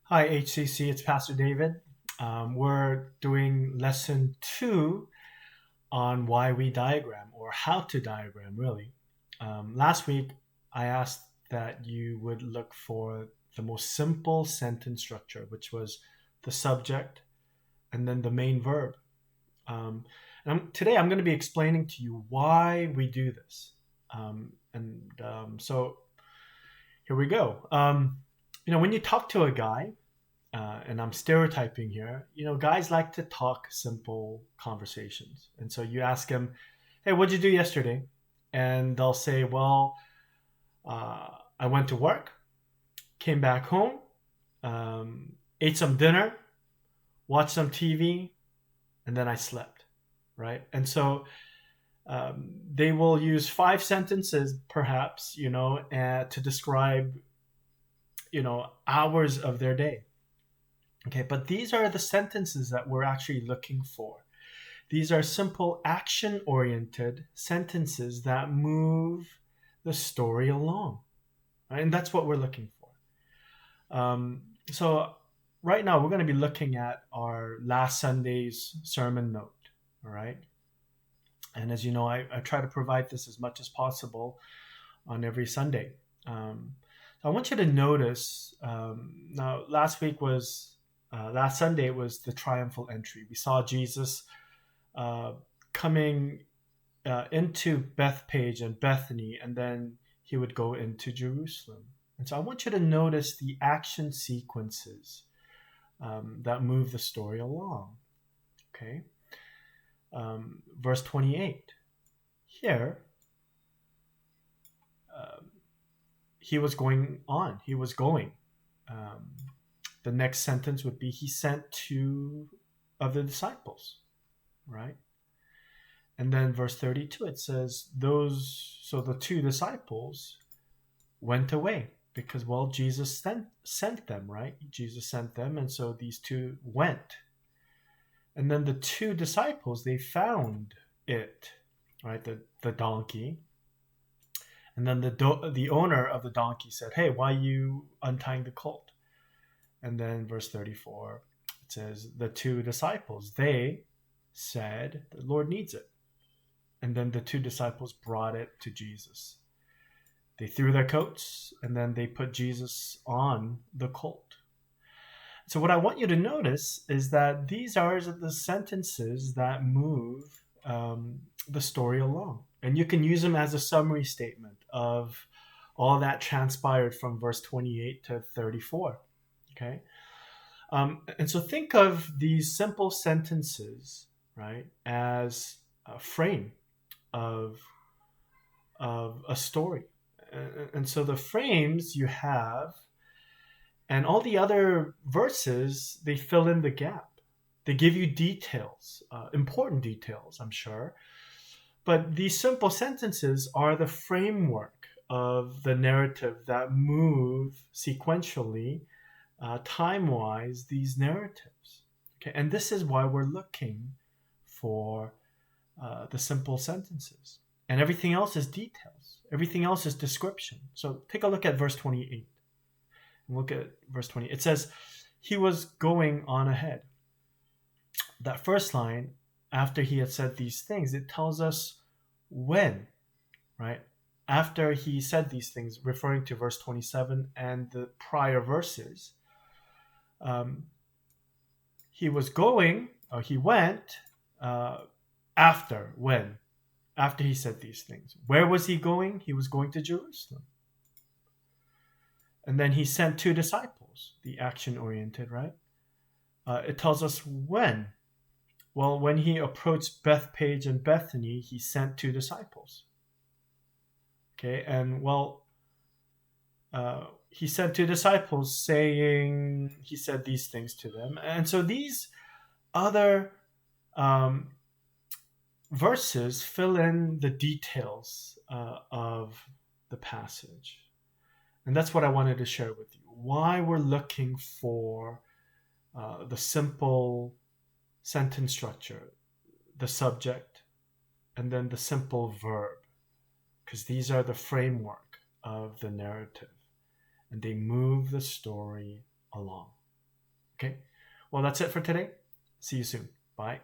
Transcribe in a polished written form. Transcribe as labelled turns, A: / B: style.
A: Hi, HCC. It's Pastor David. We're doing lesson 2 on why we diagram or how to diagram, really. Last week, I asked that you would look for the most simple sentence structure, which was the subject and then the main verb. Today, I'm going to be explaining to you why we do this. So here we go. When you talk to a guy, and I'm stereotyping here, guys like to talk simple conversations. And so you ask them, hey, what'd you do yesterday? And they'll say, well, I went to work, came back home, ate some dinner, watched some TV, and then I slept, right? And so they will use 5 sentences, perhaps, to describe, hours of their day. Okay, but these are the sentences that we're actually looking for. These are simple action-oriented sentences that move the story along. Right? And that's what we're looking for. So right now we're going to be looking at our last Sunday's sermon note. All right. And as you know, I try to provide this as much as possible on every Sunday. So I want you to notice, now last Sunday was the triumphal entry. We saw Jesus coming into Bethpage and Bethany, and then he would go into Jerusalem. And so I want you to notice the action sequences that move the story along. Okay. Verse 28. Here, he was going on. He was going. The next sentence would be, he sent 2 of the disciples, right? And then verse 32, it says, the 2 disciples went away because, well, Jesus sent them, right? Jesus sent them, and so these 2 went. And then the 2 disciples, they found it, right? The donkey. And then the owner of the donkey said, hey, why are you untying the colt? And then verse 34, it says, the 2 disciples, they said, the Lord needs it. And then the 2 disciples brought it to Jesus. They threw their coats, and then they put Jesus on the colt. So what I want you to notice is that these are the sentences that move the story along. And you can use them as a summary statement of all that transpired from verse 28 to 34. Okay. And so think of these simple sentences, right, as a frame of a story. And so the frames you have, and all the other verses, they fill in the gap. They give you details, important details, I'm sure. But these simple sentences are the framework of the narrative that move sequentially, time-wise, these narratives. Okay, and this is why we're looking for the simple sentences. And everything else is details. Everything else is description. So take a look at verse 28. And look at verse 20. It says, he was going on ahead. That first line, after he had said these things, it tells us when, right? After he said these things, referring to verse 27 and the prior verses, he was going, or he went, after he said these things. Where was he going? He was going to Jerusalem. And then he sent 2 disciples, the action-oriented, right? It tells us when. Well, when he approached Bethpage and Bethany, he sent 2 disciples. Okay, and he sent 2 disciples he said these things to them. And so these other verses fill in the details of the passage. And that's what I wanted to share with you. Why we're looking for the simple sentence structure, the subject, and then the simple verb. Because these are the framework of the narrative. And they move the story along. Okay. Well, that's it for today. See you soon. Bye.